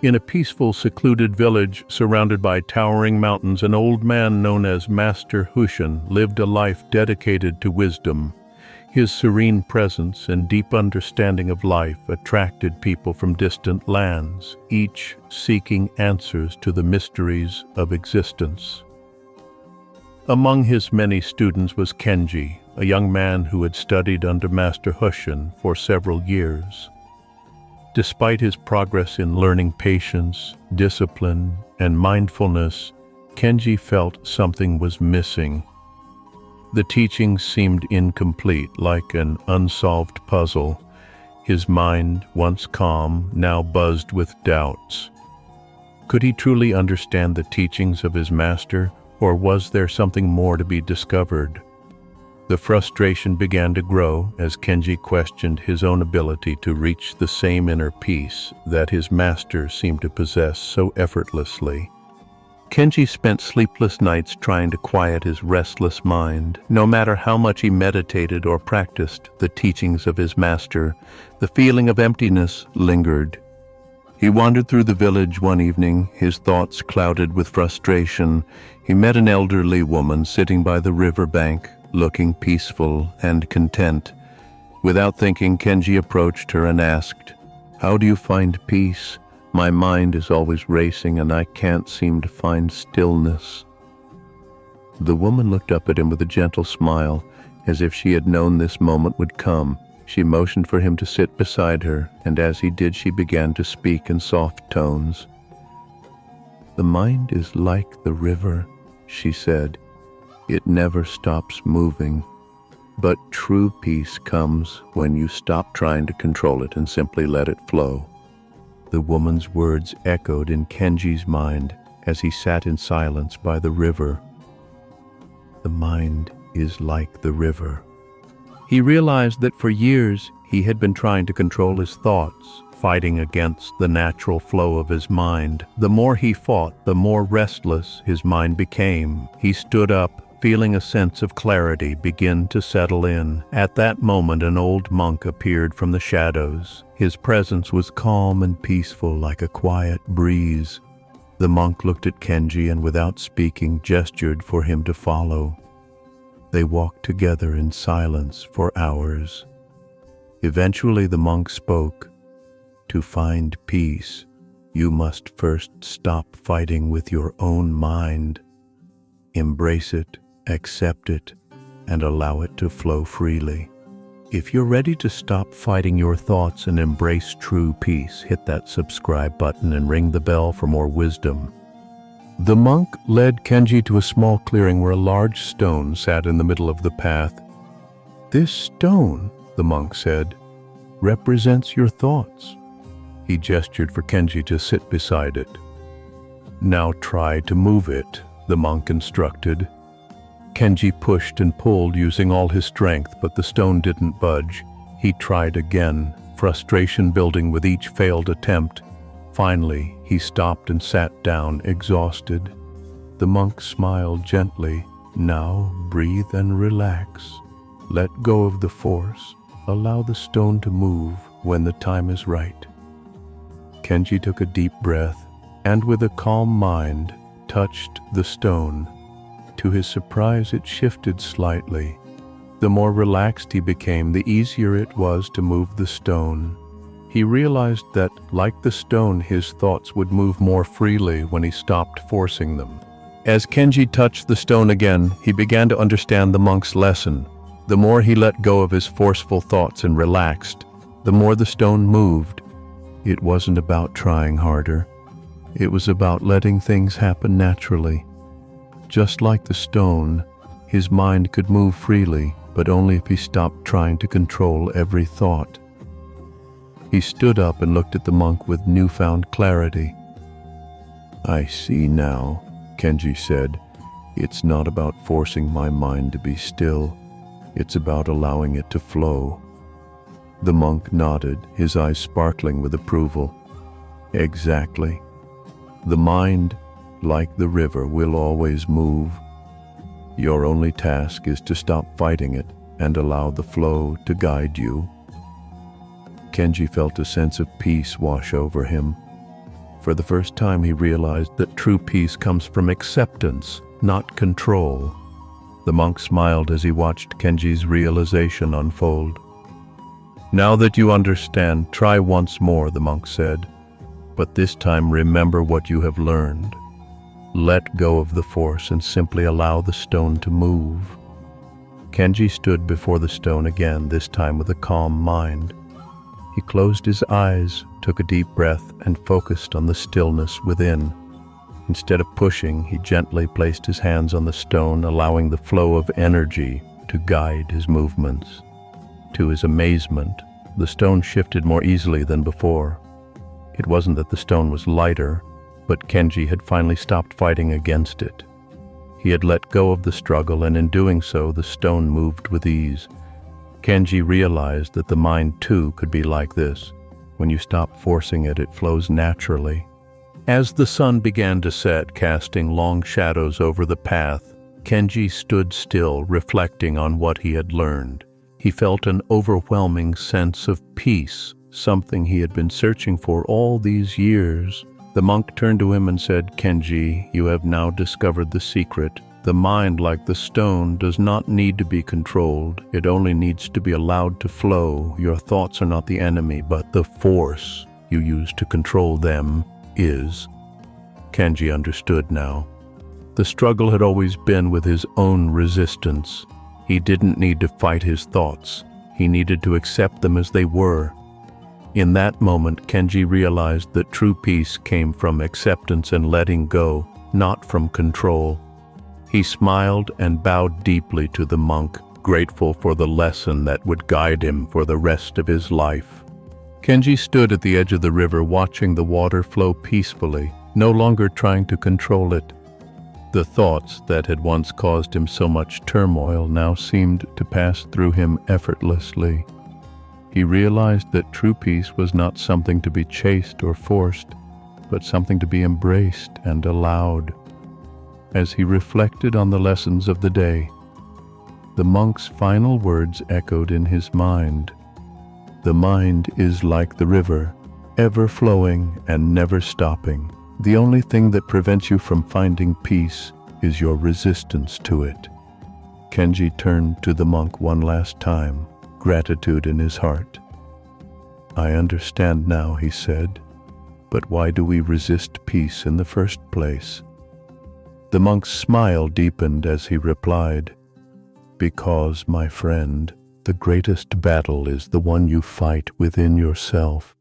In a peaceful, secluded village surrounded by towering mountains, an old man known as Master Hushin lived a life dedicated to wisdom. His serene presence and deep understanding of life attracted people from distant lands, each seeking answers to the mysteries of existence. Among his many students was Kenji, a young man who had studied under Master Hushin for several years. Despite his progress in learning patience, discipline, and mindfulness, Kenji felt something was missing. The teachings seemed incomplete, like an unsolved puzzle. His mind, once calm, now buzzed with doubts. Could he truly understand the teachings of his master, or was there something more to be discovered? The frustration began to grow as Kenji questioned his own ability to reach the same inner peace that his master seemed to possess so effortlessly. Kenji spent sleepless nights trying to quiet his restless mind. No matter how much he meditated or practiced the teachings of his master, the feeling of emptiness lingered. He wandered through the village one evening, his thoughts clouded with frustration. He met an elderly woman sitting by the river bank, looking peaceful and content. Without thinking, Kenji approached her and asked, "How do you find peace? My mind is always racing and I can't seem to find stillness." The woman looked up at him with a gentle smile, as if she had known this moment would come. She motioned for him to sit beside her, and as he did, she began to speak in soft tones. "The mind is like the river," she said. "It never stops moving. But true peace comes when you stop trying to control it and simply let it flow." The woman's words echoed in Kenji's mind as he sat in silence by the river. The mind is like the river. He realized that for years he had been trying to control his thoughts, fighting against the natural flow of his mind. The more he fought, the more restless his mind became. He stood up, feeling a sense of clarity begin to settle in. At that moment, an old monk appeared from the shadows. His presence was calm and peaceful, like a quiet breeze. The monk looked at Kenji and, without speaking, gestured for him to follow. They walked together in silence for hours. Eventually, the monk spoke. "To find peace, you must first stop fighting with your own mind. Embrace it, accept it, and allow it to flow freely. If you're ready to stop fighting your thoughts and embrace true peace, hit that subscribe button and ring the bell for more wisdom." The monk led Kenji to a small clearing where a large stone sat in the middle of the path. "This stone," the monk said, "represents your thoughts." He gestured for Kenji to sit beside it. "Now try to move it," the monk instructed. Kenji pushed and pulled using all his strength, but the stone didn't budge. He tried again, frustration building with each failed attempt. Finally, he stopped and sat down, exhausted. The monk smiled gently. "Now breathe and relax. Let go of the force. Allow the stone to move when the time is right." Kenji took a deep breath and, with a calm mind, touched the stone. To his surprise, it shifted slightly. The more relaxed he became, the easier it was to move the stone. He realized that, like the stone, his thoughts would move more freely when he stopped forcing them. As Kenji touched the stone again, he began to understand the monk's lesson. The more he let go of his forceful thoughts and relaxed, the more the stone moved. It wasn't about trying harder. It was about letting things happen naturally. Just like the stone, his mind could move freely, but only if he stopped trying to control every thought. He stood up and looked at the monk with newfound clarity. "I see now," Kenji said. "It's not about forcing my mind to be still. It's about allowing it to flow." The monk nodded, his eyes sparkling with approval. "Exactly. The mind, like the river, will always move. Your only task is to stop fighting it and allow the flow to guide you." Kenji felt a sense of peace wash over him. For the first time he realized that true peace comes from acceptance, not control. The monk smiled as he watched Kenji's realization unfold. "Now that you understand, try once more," the monk said. "But this time remember what you have learned. Let go of the force and simply allow the stone to move." Kenji stood before the stone again, this time with a calm mind. He closed his eyes, took a deep breath, and focused on the stillness within. Instead of pushing, he gently placed his hands on the stone, allowing the flow of energy to guide his movements. To his amazement, the stone shifted more easily than before. It wasn't that the stone was lighter, but Kenji had finally stopped fighting against it. He had let go of the struggle, and in doing so, the stone moved with ease. Kenji realized that the mind too could be like this. When you stop forcing it, it flows naturally. As the sun began to set, casting long shadows over the path, Kenji stood still, reflecting on what he had learned. He felt an overwhelming sense of peace, something he had been searching for all these years. The monk turned to him and said, "Kenji, you have now discovered the secret. The mind, like the stone, does not need to be controlled. It only needs to be allowed to flow. Your thoughts are not the enemy, but the force you use to control them is." Kenji understood now. The struggle had always been with his own resistance. He didn't need to fight his thoughts. He needed to accept them as they were. In that moment, Kenji realized that true peace came from acceptance and letting go, not from control. He smiled and bowed deeply to the monk, grateful for the lesson that would guide him for the rest of his life. Kenji stood at the edge of the river, watching the water flow peacefully, no longer trying to control it. The thoughts that had once caused him so much turmoil now seemed to pass through him effortlessly. He realized that true peace was not something to be chased or forced, but something to be embraced and allowed. As he reflected on the lessons of the day, the monk's final words echoed in his mind. "The mind is like the river, ever flowing and never stopping. The only thing that prevents you from finding peace is your resistance to it." Kenji turned to the monk one last time, gratitude in his heart. "I understand now," he said, "but why do we resist peace in the first place?" The monk's smile deepened as he replied, "Because, my friend, the greatest battle is the one you fight within yourself.